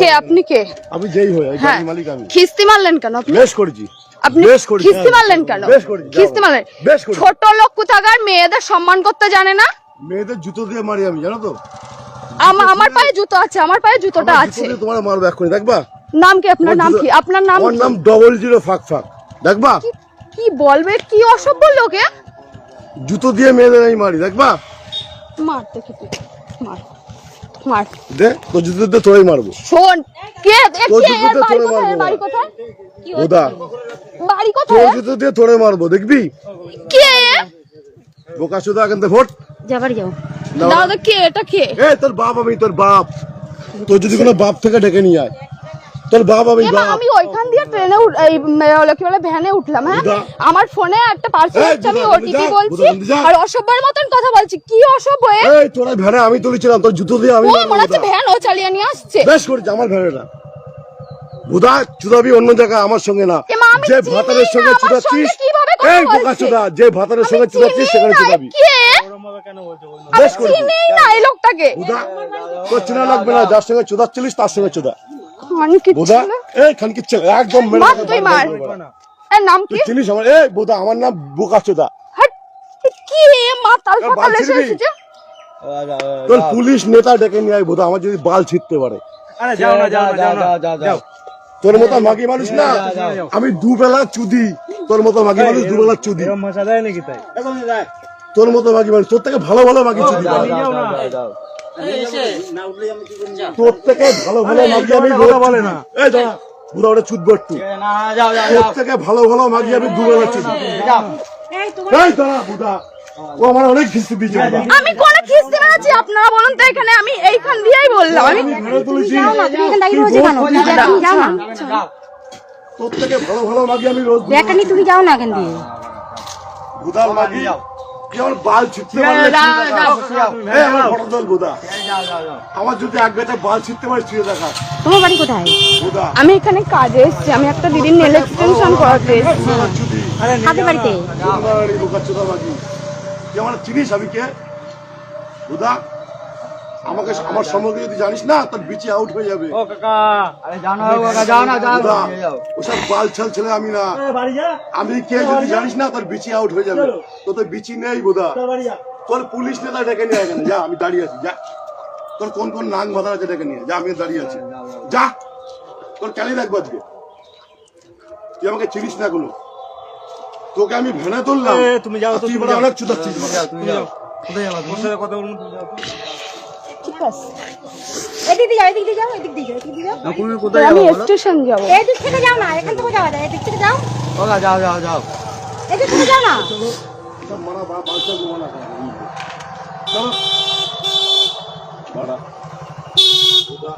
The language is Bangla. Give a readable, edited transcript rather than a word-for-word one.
কে আপনি? কে আমি যেই হই এই হ্যাঁ, গাড়ির মালিক আমি। খিস্তি মারলেন কেন আপনি? বেশ করেছি। আপনি বেশ করেছি। খিস্তি মারলেন কেন? বেশ করেছি। খিস্তি মারলেন? বেশ করেছি। ছোট লোক কোথাকার, মেয়েদের সম্মান করতে জানে না। মেয়েদের জুতো দিয়ে মারি আমি, জানো তো? আমার পায়ে জুতো আছে, আমার পায়ে জুতোটা আমার আছে। জুতো দিয়ে তোমার মারবো এক্ষুনি, দেখবা? নাম কি আপনার? নাম কি আপনার? নাম আমার কি? নাম 00 ফাঁক ফাঁক, দেখবা? কি বলবে? কি অসভ্য লোকে। জুতো দিয়ে মেয়েদের আমি মারি, দেখবা? মার দেখি তুই, মার মার। দে তো জুতো দিয়ে তোরাই মারবো। শোন, কে তোর কে জুতো দিয়ে বাড়ি তোরে কোথায়? মারবো। বাড়ি কোথায়? ওদা বাড়ি তোর কোথায়? জুতো দিয়ে তোরে মারবো, দেখবি? কে? বোকা শুধু এখান থেকে ভোট যাবার যাও না। দাদা কে? এটা কে? এ তোর বাপ, আমি তোর বাপ। তোর যদি কোনো বাপ থেকে ডেকে নিয়ে আয়, তোর বাপ আমি এ মা, বাপ। আমি ওইখান দিয়ে ট্রেনে কি বলে ভ্যানে উঠলাম। হ্যাঁ, বুদা। আমার ফোনে একটা পার্সেল এই, হচ্ছে, আমি বুদা, ওটিপি বুদা, বলছি বুদা, বুদা। আর অসভ্যের মতন কথা বলছি। কি অসভ্য এ? এই তোরা ভ্যানে আমি তুলেছিলাম, তোর জুতো দিয়ে আমি ও মারবো, মনে হচ্ছে বুদা। ভ্যান ও চালিয়ে নিয়ে আসছে। বেশ করেছে, আমার ভ্যানেটা বুদা। চুদাবি অন্য জায়গায়, আমার সঙ্গে না। এ মা, আমি যে চিনি ভাতারের না, সঙ্গে আমার চুদাচ্ছিস, সঙ্গে কিভাবে কথা এই বোকা বলছে? চুদা, যে ভাতারের সঙ্গে আমি চুদাচ্ছিস চিনি সেখানে না, চুদাবি। কে? বেশ আমি করেছি চিনি না এই লোকটাকে। বুদা। তোর চেনা লাগবে না, যার সঙ্গে চুদাচ্ছিলিস তার সঙ্গে চুদা। আমি কি বুদা ছিল? এই খানকি ছেলে একদম মেরে মার, দেবো, তুই বাড়ি মার। দিয়ে দেবো বাড়া। এর নাম কি? তুই চিনিস আমার? এই বুদা, আমার নাম বোকা চুদা। হাট, কি মা তাল এ, ফাটাল বাল এসে ছিড়বি? এসেছে। তোর পুলিশ নেতা ডেকে নিয়ে আয় বুদা, আমার যদি বাল ছিঁড়তে পারে। আরে যাও না, যাও না, যাও না, যাও। তোর মতো মাগি মানুষ না আমি, দুবেলা চুদি। তোর মতো মাগি মানুষ দুবেলা চুদি। এরকম ভাষা দেয় নাকি তাই? তোর মতো মাগি মানুষ, তোর থেকে ভালো ভালো মাগি চুদি। যাও না। তোর থেকে ভালো ভালো মাগি আমি কথা বলে না। এই দাঁড়া বুদা, ওটা চুদবো একটু। তোর থেকে ভালো ভালো মাগি আমি দুবেলা চুদি। এই দাঁড়া বুদা, ও আমার অনেক খিস্তি দিয়েছে বুদা। আমি কোন খিস্তি মেরেছি? আপনারা বলুন তো এখানে। আমি এইখান দিয়েই বললাম। আমি আমি ঘরে তুলেছি। তোর থেকে ভালো ভালো মাগি আমি রোজ তুমি যাও না এখান দিয়ে। বুদার মাগি কি আমার বাল ছিঁড়তে পারলে এই আমার ফটো তোল বুদা। আমার যদি এক গাছে বাল ছিঁড়তে পারে ছিঁড়ে দেখা তোমার বাড়ি কোথায়? বুদা। আমি এখানে কাজে এসেছি। আমি একটা দিদির নেল এক্সটেনশন করাতে এসেছি। বুদার চুদি হাতে বাড়িতে। বুদার এই বোকা চোদা মাগি। তুই আমার চিনিস আমি কে বুদা? আমাকে আমার সম্পর্কে যদি জানিস না তোর বিচি আউট হয়ে যাবে ও কাকা, আরে যাও না কাকা, যাও না, যাও বুদা। না। ওসব বাল ছাল ছেলে আমি না। আমি কে যদি জানিস না তোর বিচি আউট হয়ে যাবে। তো তোর বিচি নেই বুদা। তোর পুলিশ নেতা ডেকে নিয়ে এখানে যা, আমি দাঁড়িয়ে আছি যা। তোর কোন কোন নাং বাঁধা আছে ডেকে নিয়ে যা, আমি দাঁড়িয়ে আছি যা। তোর ক্যালি রাখবো আজকে। তুই আমাকে চিনিস না কোনো। তোকে আমি ভেনে তুললাম, এ, তুমি যাও তো, তুই তুমি বলে যাও। অনেক চুদাচ্ছিস। তুমি যাও। কোথায় যাবা? তোমার সাথে কথা বলবো, তুমি যাও তো। ঠিক আছে, এদিক দিয়ে যাও, এদিক দিয়ে যাও, এদিক দিয়ে যাও, এদিক দিয়ে যাও। তুমি কোথায় আমি যাবা বলো? স্টেশন যাব। এদিক থেকে যাও না, এখান থেকে যাওয়া যায়। এদিক থেকে যাও, ওকা, যাও, যাও, যাও। এদিক থেকে যাও না। সব মানা বালছা ঘুমানা চলো বাড়া বুদা।